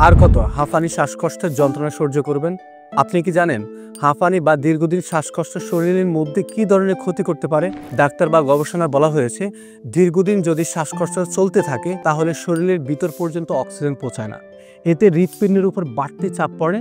আর কত হাঁফানি শ্বাসকষ্টের যন্ত্রণা সহ্য করবেন? আপনি কি জানেন হাঁফানি বা দীর্ঘদিন শ্বাসকষ্ট শরীরের মধ্যে কি ধরনের ক্ষতি করতে পারে? ডাক্তার বা গবেষণায় বলা হয়েছে দীর্ঘদিন যদি শ্বাসকষ্ট চলতে থাকে তাহলে শরীরের ভিতর পর্যন্ত অক্সিজেন পৌঁছায় না। এতে হৃৎপিণ্ডের উপর বাড়তি চাপ পড়ে,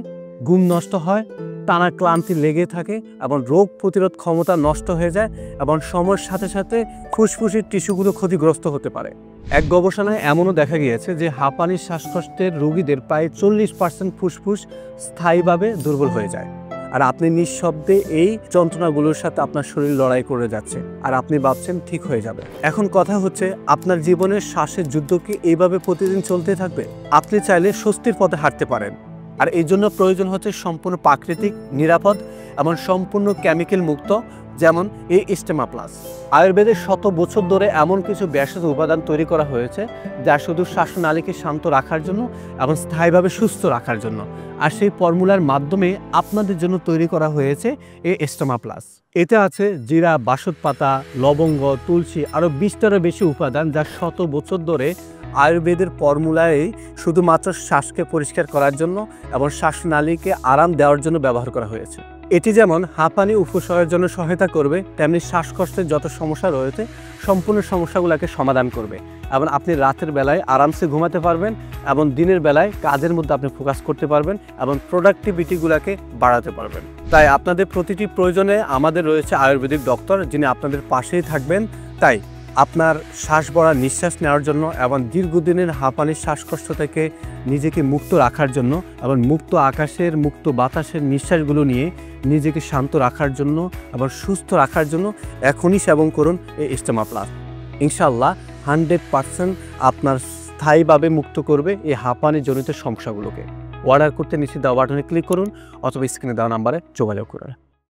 ঘুম নষ্ট হয়, টানা ক্লান্তি লেগে থাকে এবং রোগ প্রতিরোধ ক্ষমতা নষ্ট হয়ে যায় এবং সময়ের সাথে সাথে ফুসফুসের টিস্যুগুলো ক্ষতিগ্রস্ত হতে পারে। এক গবেষণায় এমনও দেখা গিয়েছে যে হাঁপানি শ্বাসকষ্টের রোগীদের প্রায় 40% ফুসফুস স্থায়ীভাবে দুর্বল হয়ে যায়। আর আপনি নিঃশব্দে এই যন্ত্রণাগুলোর সাথে আপনার শরীর লড়াই করে যাচ্ছে আর আপনি ভাবছেন ঠিক হয়ে যাবে। এখন কথা হচ্ছে, আপনার জীবনের শ্বাসের যুদ্ধ কি এইভাবে প্রতিদিন চলতে থাকবে? আপনি চাইলে স্বস্তির পথে হাঁটতে পারেন, আর এই জন্য প্রয়োজন হচ্ছে সম্পূর্ণ প্রাকৃতিক, নিরাপদ এবং সম্পূর্ণ কেমিক্যাল মুক্ত, যেমন এই স্টেমা প্লাস। আয়ুর্বেদের শত বছর ধরে এমন কিছু ভেষজ উপাদান তৈরি করা হয়েছে যা শুধু শ্বাসনালীকে শান্ত রাখার জন্য এবং স্থায়ীভাবে সুস্থ রাখার জন্য, আর সেই ফর্মুলার মাধ্যমে আপনাদের জন্য তৈরি করা হয়েছে এই স্টেমা প্লাস। এতে আছে জিরা, বাসক পাতা, লবঙ্গ, তুলসী, আরও 20টারও বেশি উপাদান যা শত বছর ধরে আয়ুর্বেদের ফর্মুলায় শুধুমাত্র শ্বাসকে পরিষ্কার করার জন্য এবং শ্বাসনালীকে আরাম দেওয়ার জন্য ব্যবহার করা হয়েছে। এটি যেমন হাঁপানি উপশমের জন্য সহায়তা করবে, তেমনি শ্বাসকষ্টের যত সমস্যা রয়েছে সম্পূর্ণ সমস্যাগুলোকে সমাধান করবে এবং আপনি রাতের বেলায় আরামসে ঘুমাতে পারবেন এবং দিনের বেলায় কাজের মধ্যে আপনি ফোকাস করতে পারবেন এবং প্রোডাক্টিভিটিগুলোকে বাড়াতে পারবেন। তাই আপনাদের প্রতিটি প্রয়োজনে আমাদের রয়েছে আয়ুর্বেদিক ডক্টর, যিনি আপনাদের পাশেই থাকবেন। তাই আপনার শ্বাস ভরা নিঃশ্বাস নেওয়ার জন্য এবং দীর্ঘদিনের হাঁপানির শ্বাসকষ্ট থেকে নিজেকে মুক্ত রাখার জন্য এবং মুক্ত আকাশের, মুক্ত বাতাসের নিঃশ্বাসগুলো নিয়ে নিজেকে শান্ত রাখার জন্য এবং সুস্থ রাখার জন্য এখনই সেবন করুন এই স্টেমা প্লাস। ইনশাআল্লাহ 100% আপনার স্থায়ীভাবে মুক্ত করবে এই হাঁপানি জনিত সমস্যাগুলোকে। অর্ডার করতে নিচে দেওয়া বাটনে ক্লিক করুন অথবা স্ক্রিনে দেওয়া নাম্বারে যোগাযোগ করুন।